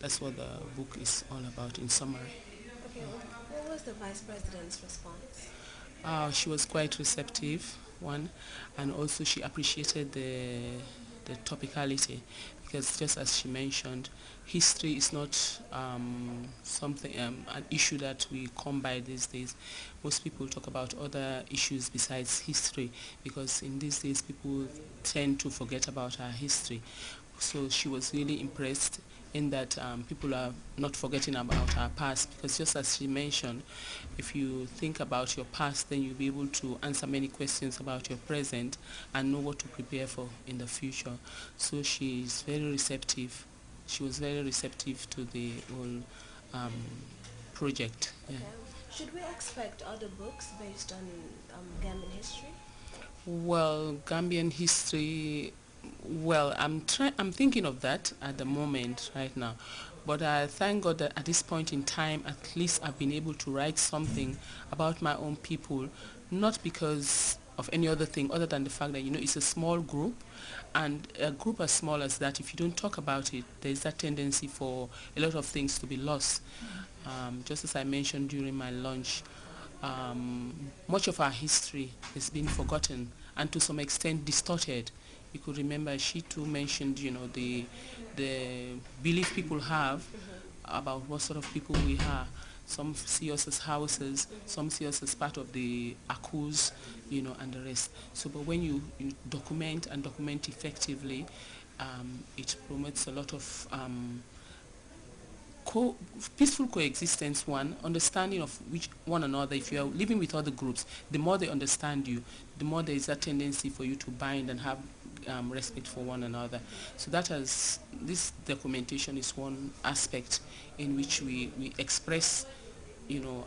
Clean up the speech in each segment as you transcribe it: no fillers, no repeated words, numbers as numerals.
That's what the book is all about in summary. Okay, what was the Vice President's response? She was quite receptive, one, and also she appreciated the topicality, because just as she mentioned, history is not something an issue that we come by these days. Most people talk about other issues besides history, because in these days people tend to forget about our history. So she was really impressed in that people are not forgetting about our past, because just as she mentioned, if you think about your past, then you'll be able to answer many questions about your present and know what to prepare for in the future. So she is very receptive. She was very receptive to the whole um, project. Yeah. Okay, should we expect other books based on Gambian history? Well, Gambian history. Well, I'm thinking of that at the moment right now, but I thank God that at this point in time, at least I've been able to write something about my own people, not because of any other thing other than the fact that it's a small group, and a group as small as that, if you don't talk about it, there's that tendency for a lot of things to be lost. Just as I mentioned during my lunch, much of our history has been forgotten and to some extent distorted. You could remember she too mentioned, the belief people have about what sort of people we are. Some see us as houses, some see us as part of the Akus, and the rest. So, but when you document and document effectively, it promotes a lot of co peaceful coexistence, one understanding of which one another. If you are living with other groups, the more they understand you, the more there is a tendency for you to bind and have respect for one another. So that has this documentation is one aspect in which we express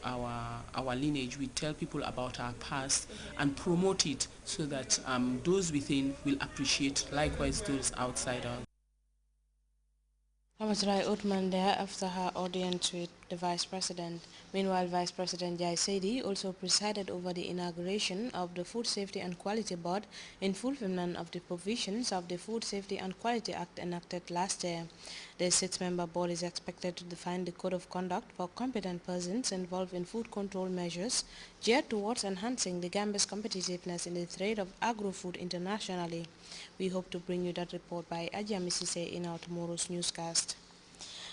our lineage. We tell people about our past and promote it so that those within will appreciate, likewise those outside us. Ramatulai Uthman there after her audience with the Vice President. Meanwhile, Vice President Jai Sedi also presided over the inauguration of the Food Safety and Quality Board in fulfillment of the provisions of the Food Safety and Quality Act enacted last year. The six-member board is expected to define the code of conduct for competent persons involved in food control measures geared towards enhancing the Gambia's competitiveness in the trade of agro-food internationally. We hope to bring you that report by Ajia Misise in our tomorrow's newscast.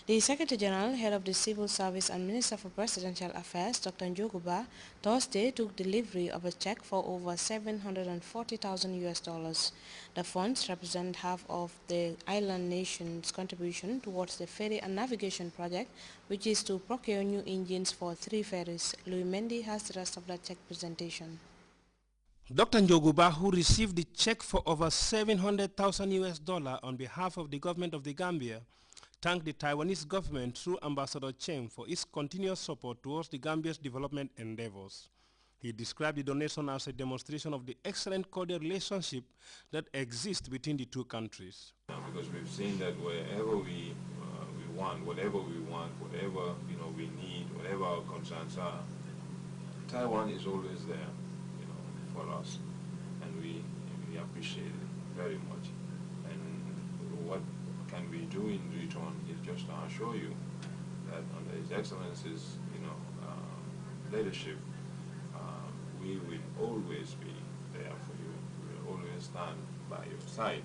The Secretary General, Head of the Civil Service and Minister for Presidential Affairs, Dr. Njoguba, Thursday took delivery of a check for over 740,000 US dollars. The funds represent half of the island nation's contribution towards the ferry and navigation project, which is to procure new engines for 3 ferries. Louis Mendy has the rest of the check presentation. Dr. Njoguba, who received the check for over 700,000 US dollar on behalf of the government of the Gambia, thanked the Taiwanese government through Ambassador Cheng for its continuous support towards the Gambia's development endeavors. He described the donation as a demonstration of the excellent cordial relationship that exists between the two countries. Because we've seen that wherever we want, whatever we want, whatever we need, whatever our concerns are, Taiwan is always there, for us, and we appreciate it very much. And what can we do in return is just to assure you that under His Excellency's, leadership, we will always be there for you. We will always stand by your side.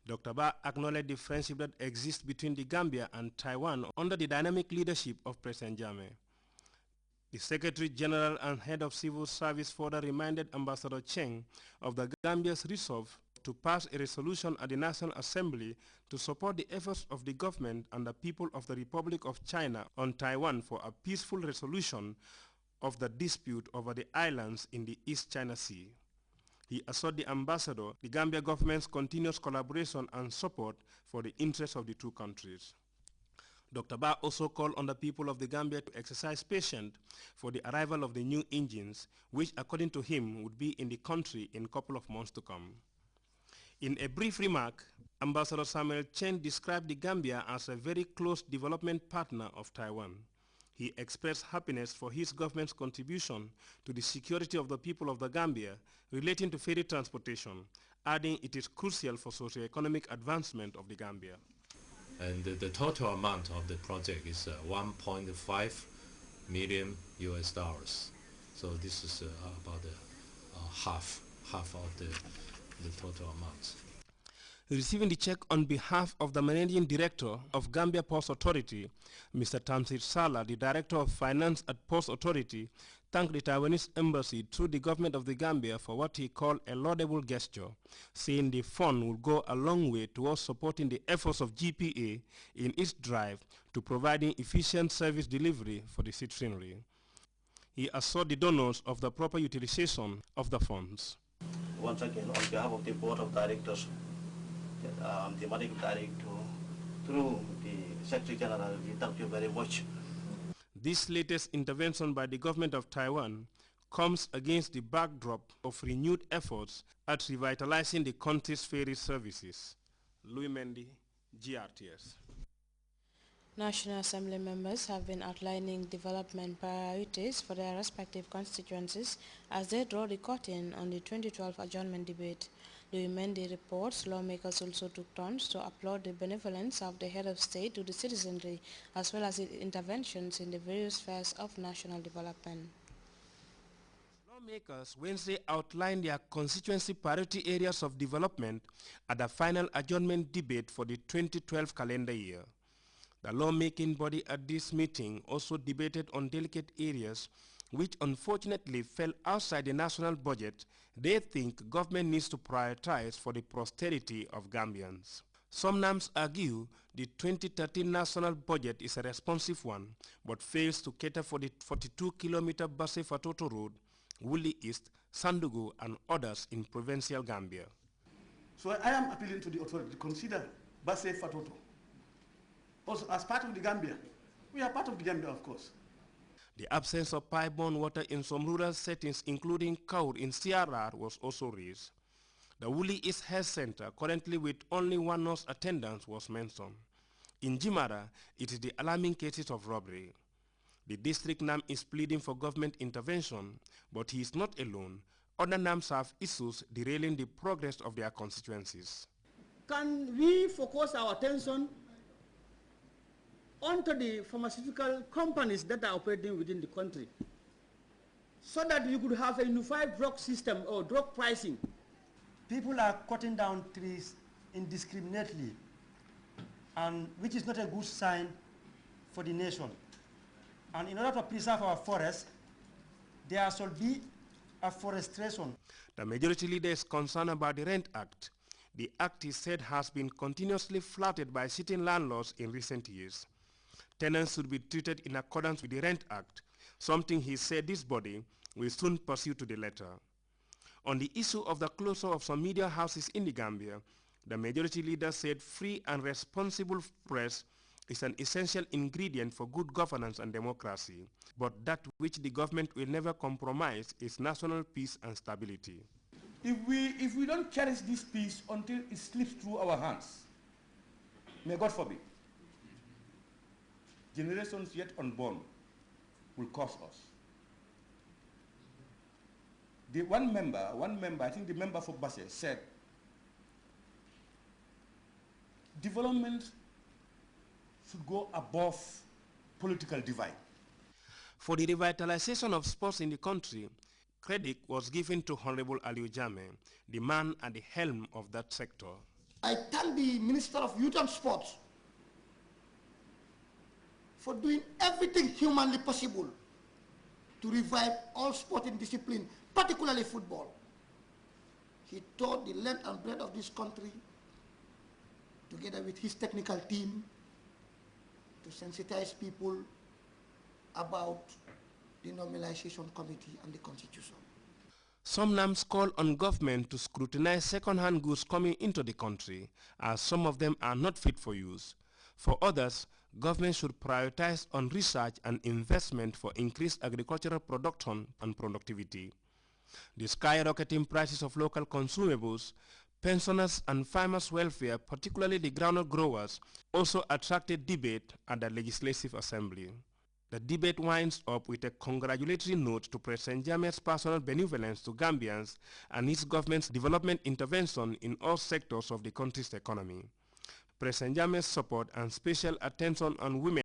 Dr. Ba acknowledged the friendship that exists between the Gambia and Taiwan under the dynamic leadership of President Jammeh. The Secretary General and Head of Civil Service further reminded Ambassador Cheng of the Gambia's resolve to pass a resolution at the National Assembly to support the efforts of the government and the people of the Republic of China on Taiwan for a peaceful resolution of the dispute over the islands in the East China Sea. He assured the ambassador the Gambia government's continuous collaboration and support for the interests of the two countries. Dr. Ba also called on the people of the Gambia to exercise patience for the arrival of the new engines, which according to him would be in the country in a couple of months to come. In a brief remark, Ambassador Samuel Chen described the Gambia as a very close development partner of Taiwan. He expressed happiness for his government's contribution to the security of the people of the Gambia relating to ferry transportation, adding it is crucial for socio-economic advancement of the Gambia. And the total amount of the project is 1.5 million US dollars. So this is about half of the total amount. Receiving the check on behalf of the Managing Director of Gambia Post Authority, Mr. Tamsir Sala, the Director of Finance at Post Authority, thanked the Taiwanese embassy through the government of the Gambia for what he called a laudable gesture, saying the fund will go a long way towards supporting the efforts of GPA in its drive to providing efficient service delivery for the citizenry. He assured the donors of the proper utilization of the funds. Once again, on behalf of the Board of Directors, the Managing Director, through the Secretary General, we thank you very much. This latest intervention by the government of Taiwan comes against the backdrop of renewed efforts at revitalizing the country's ferry services. Louis Mendy, GRTS. National Assembly members have been outlining development priorities for their respective constituencies as they draw the curtain on the 2012 adjournment debate. The Mendy reports lawmakers also took turns to applaud the benevolence of the head of state to the citizenry as well as its interventions in the various spheres of national development. Lawmakers Wednesday outlined their constituency priority areas of development at the final adjournment debate for the 2012 calendar year. The lawmaking body at this meeting also debated on delicate areas which unfortunately fell outside the national budget they think government needs to prioritize for the prosperity of Gambians. Some NAMs argue the 2013 national budget is a responsive one but fails to cater for the 42-kilometer Basse-Fatoto Road, Wuli East, Sandugu and others in provincial Gambia. So I am appealing to the authority to consider Basse-Fatoto also as part of the Gambia. We are part of the Gambia, of course. The absence of pipe-borne water in some rural settings, including Kaur in CRR, was also raised. The Wuli East Health Center, currently with only one nurse attendant, was mentioned. In Jimara, it is the alarming cases of robbery. The district NAM is pleading for government intervention, but he is not alone. Other NAMs have issues derailing the progress of their constituencies. Can we focus our attention onto the pharmaceutical companies that are operating within the country so that you could have a unified drug system or drug pricing? People are cutting down trees indiscriminately, and which is not a good sign for the nation. And in order to preserve our forests, there should be afforestation. The majority leader is concerned about the Rent Act. The act, he said, has been continuously flouted by sitting landlords in recent years. Tenants should be treated in accordance with the Rent Act, something he said this body will soon pursue to the letter. On the issue of the closure of some media houses in the Gambia, the majority leader said free and responsible press is an essential ingredient for good governance and democracy, but that which the government will never compromise is national peace and stability. If we don't cherish this peace until it slips through our hands, may God forbid, generations yet unborn will curse us. The one member, I think the member for Basse said, development should go above political divide. For the revitalization of sports in the country, credit was given to Honorable Aliu Jame, the man at the helm of that sector. I thank the Minister of Youth and Sports for doing everything humanly possible to revive all sporting discipline, particularly football. He taught the length and breadth of this country, together with his technical team, to sensitize people about the Normalization Committee and the Constitution. Some NAMs call on government to scrutinize second-hand goods coming into the country, as some of them are not fit for use. For others, government should prioritize on research and investment for increased agricultural production and productivity. The skyrocketing prices of local consumables, pensioners and farmers' welfare, particularly the groundnut growers, also attracted debate at the Legislative Assembly. The debate winds up with a congratulatory note to President Jammeh's personal benevolence to Gambians and his government's development intervention in all sectors of the country's economy. President Jammeh's support and special attention on women